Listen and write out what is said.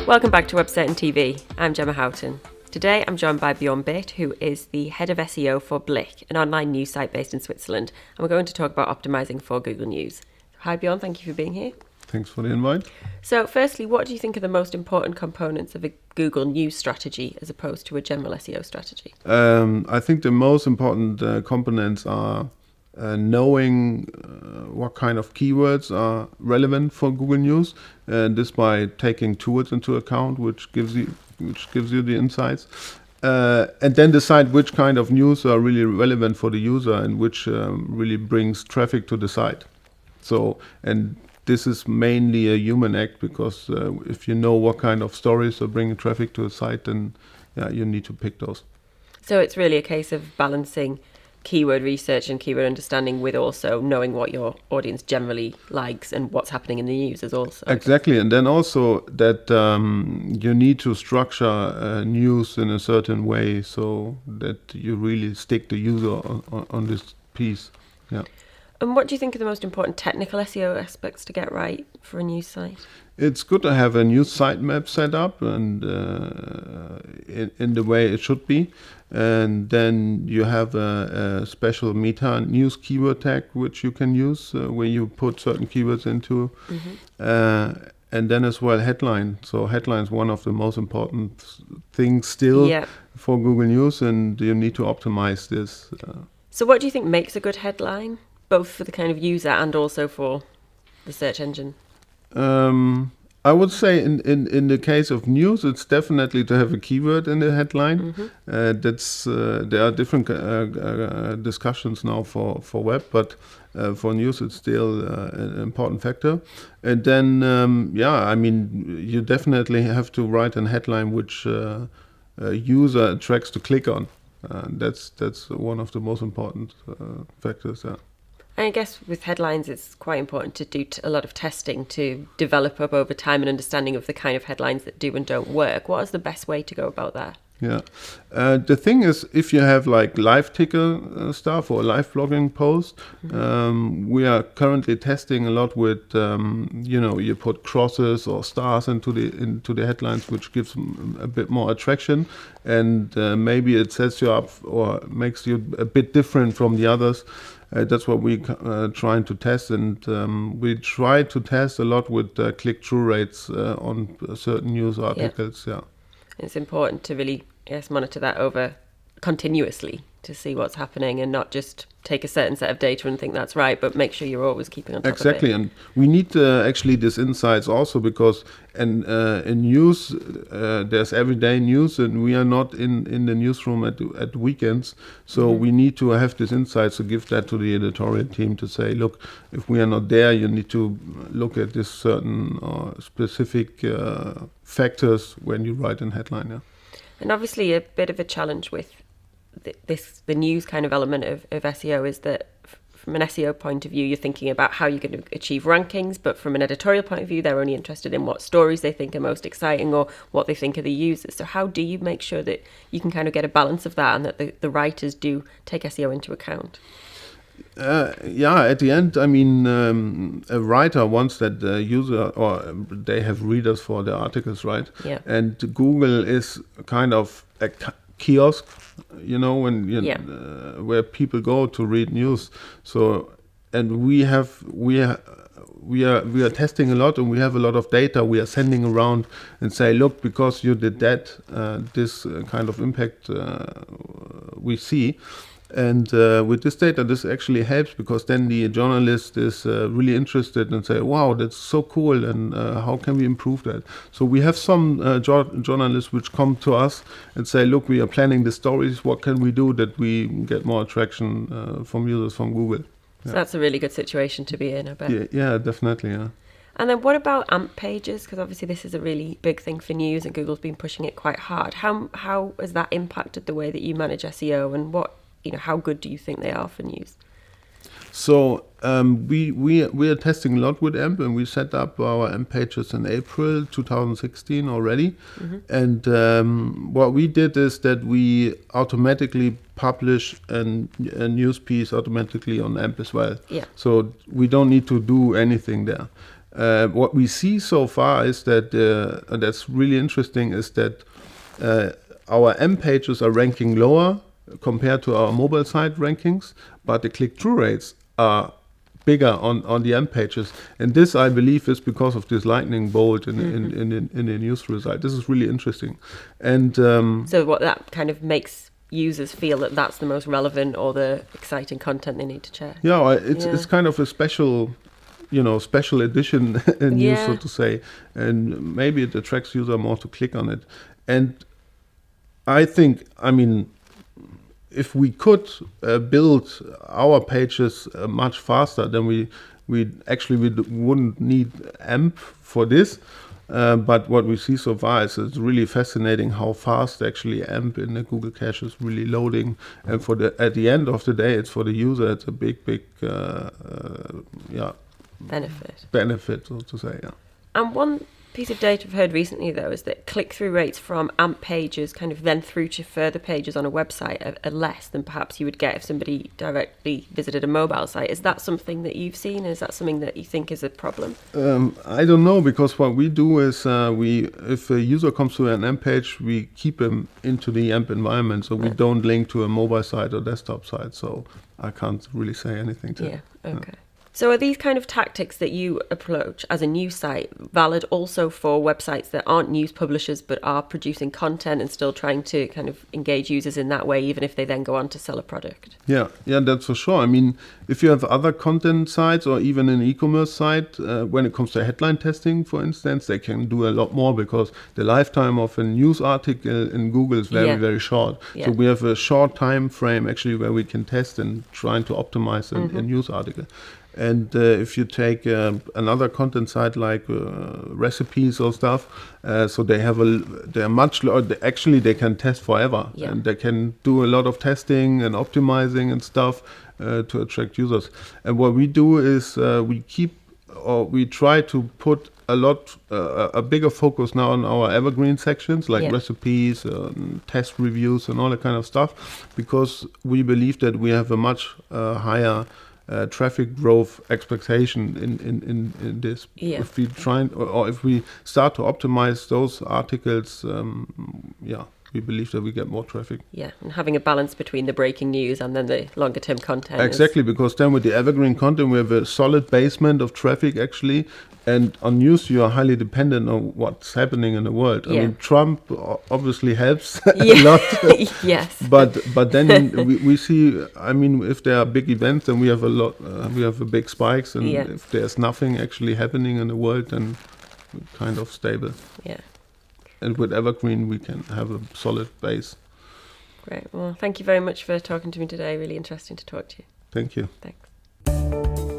Welcome back to Website and TV. I'm Gemma Houghton. Today I'm joined by Bjorn Bitt, who is the head of SEO for Blick, an online news site based in Switzerland, and we're going to talk about optimizing for Google News. Hi Bjorn, thank you for being here. Thanks for the invite. So firstly, what do you think are the most important components of a Google News strategy as opposed to a general SEO strategy? I think the most important components are knowing what kind of keywords are relevant for Google News, and this by taking tools into account, which gives you the insights, and then decide which kind of news are really relevant for the user and which really brings traffic to the site. So, and this is mainly a human act, because if you know what kind of stories are bringing traffic to a site, then you need to pick those. So it's really a case of balancing keyword research and keyword understanding with also knowing what your audience generally likes and what's happening in the news as also. Exactly, and then also that you need to structure news in a certain way so that you really stick the user on this piece. Yeah. And what do you think are the most important technical SEO aspects to get right for a news site? It's good to have a news sitemap set up and in the way it should be. And then you have a special meta news keyword tag which you can use where you put certain keywords into. Mm-hmm. And then as well headline. So headline is one of the most important things still for Google News, and you need to optimize this. So what do you think makes a good headline, both for the kind of user and also for the search engine? I would say in the case of news, it's definitely to have a keyword in the headline. Mm-hmm. There are different discussions now for web, but for news it's still an important factor. And then you definitely have to write a headline which a user attracts to click on. That's one of the most important factors. Yeah. I guess with headlines, it's quite important to do a lot of testing to develop up over time an understanding of the kind of headlines that do and don't work. What is the best way to go about that? Yeah. The thing is, if you have like live ticker stuff or live blogging post, mm-hmm. We are currently testing a lot with, you put crosses or stars into the headlines, which gives a bit more attraction, and maybe it sets you up or makes you a bit different from the others. That's what we're trying to test, and we try to test a lot with click-through rates on certain news articles. Yeah. It's important to really, monitor that over continuously to see what's happening and not just take a certain set of data and think that's right, but make sure you're always keeping on top of it. Exactly, and we need actually these insights also because in news, there's everyday news, and we are not in the newsroom at weekends, so mm-hmm. we need to have these insights to give that to the editorial team to say, look, if we are not there, you need to look at this certain specific factors when you write a headline. Yeah. And obviously a bit of a challenge with the news kind of element of SEO is that from an SEO point of view, you're thinking about how you're going to achieve rankings, but from an editorial point of view, they're only interested in what stories they think are most exciting or what they think are the users. So how do you make sure that you can kind of get a balance of that and that the writers do take SEO into account? At the end, a writer wants that the user, or they have readers for their articles, right? Yeah. And Google is kind of a kiosk, where people go to read news. So, and we are testing a lot, and we have a lot of data we are sending around and say, look, because you did that, this kind of impact we see. And with this data, this actually helps, because then the journalist is really interested and say, wow, that's so cool, and how can we improve that? So we have some journalists which come to us and say, look, we are planning the stories, what can we do that we get more attraction from users from Google? So that's a really good situation to be in, I bet. Yeah, definitely, yeah. And then what about AMP pages? Because obviously this is a really big thing for news, and Google's been pushing it quite hard. How has that impacted the way that you manage SEO, and how good do you think they are for news? So we are testing a lot with AMP, and we set up our AMP pages in April 2016 already. Mm-hmm. And what we did is that we automatically publish a news piece automatically on AMP as well. Yeah. So we don't need to do anything there. What we see so far is that, and that's really interesting, is that our M pages are ranking lower compared to our mobile site rankings, but the click-through rates are bigger on the M pages. And this, I believe, is because of this lightning bolt in the news result. This is really interesting. And so what that kind of makes users feel that that's the most relevant or the exciting content they need to check. Yeah, it's kind of a special edition news, so to say, and maybe it attracts user more to click on it. And I think, if we could build our pages much faster, then we wouldn't need AMP for this. But what we see so far is it's really fascinating how fast actually AMP in the Google cache is really loading. And at the end of the day, it's for the user, it's a big benefit, so to say. Yeah. And one piece of data I've heard recently, though, is that click-through rates from AMP pages kind of then through to further pages on a website are less than perhaps you would get if somebody directly visited a mobile site. Is that something that you've seen? Is that something that you think is a problem? I don't know, because what we do is if a user comes to an AMP page, we keep them into the AMP environment, so we don't link to a mobile site or desktop site. So I can't really say anything to that. Yeah, okay. So are these kind of tactics that you approach as a news site valid also for websites that aren't news publishers but are producing content and still trying to kind of engage users in that way, even if they then go on to sell a product? Yeah, that's for sure. If you have other content sites or even an e-commerce site, when it comes to headline testing, for instance, they can do a lot more because the lifetime of a news article in Google is very, very short. Yeah. So we have a short time frame actually where we can test and trying to optimize a news article. And if you take another content site like recipes or stuff, so they're much actually they can test forever, and they can do a lot of testing and optimizing and stuff to attract users. And what we do is we try to put a bigger focus now on our evergreen sections like recipes, test reviews, and all that kind of stuff, because we believe that we have a much higher traffic growth expectation in this. If we try or if we start to optimize those articles, we believe that we get more traffic. Yeah, and having a balance between the breaking news and then the longer term content. Exactly, because then with the evergreen content we have a solid basement of traffic actually, and on news you are highly dependent on what's happening in the world. Trump obviously helps a lot. Yes. But then we see, if there are big events, then we have we have a big spikes, and if there's nothing actually happening in the world, then we're kind of stable. Yeah. And with evergreen we can have a solid base. Great. Well, thank you very much for talking to me today. Really interesting to talk to you. Thank you. Thanks.